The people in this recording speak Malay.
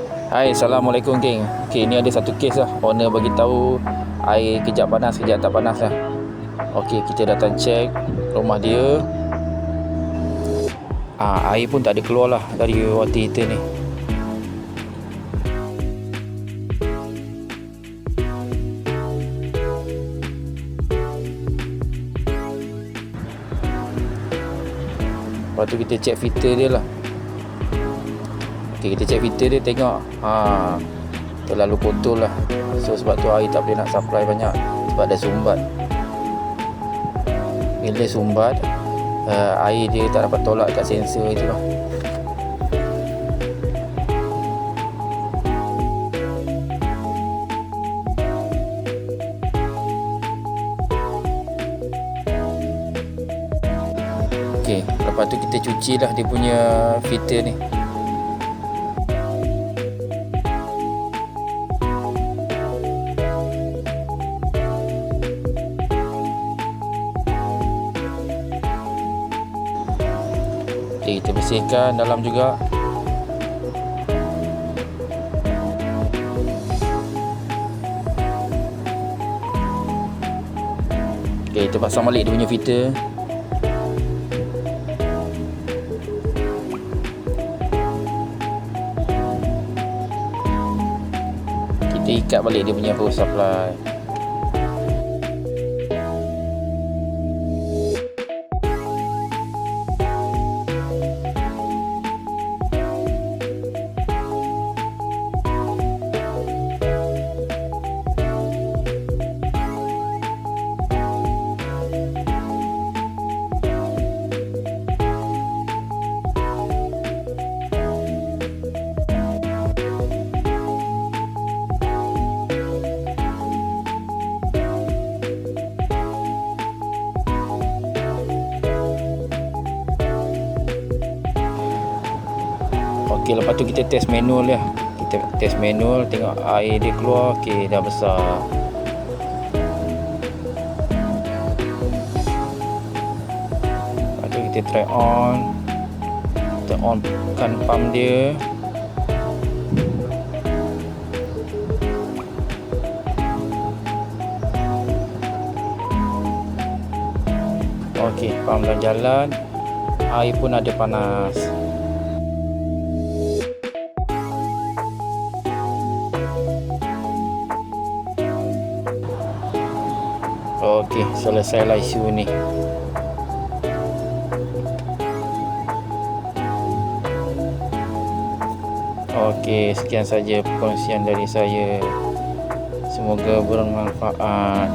Hai, Assalamualaikum geng. Okay, ni ada satu kes lah. Owner bagi tahu air kejap panas, kejap tak panas lah. Okay, kita datang check rumah dia. Air pun tak ada keluar lah dari water heater ni. Lepas tu kita check filter dia lah. Okay, kita check filter dia, tengok terlalu kotor lah. So sebab tu air tak boleh nak supply banyak, sebab ada sumbat. Bila sumbat, air dia tak dapat tolak kat sensor itu lah. Okay, lepas tu kita cuci lah dia punya filter ni. Okay, kita bersihkan dalam juga. Okay, kita pasang balik dia punya filter. Kita ikat balik dia punya hose supply. Okey, lepas tu kita test manual lah. Kita test manual, tengok air dia keluar. Okey, dah besar. Lepas tu kita try on. Kita on kan pump dia. Okey, pump dah jalan. Air pun ada panas. Okey, selesailah isu ni. Okey, sekian saja perkongsian dari saya. Semoga bermanfaat.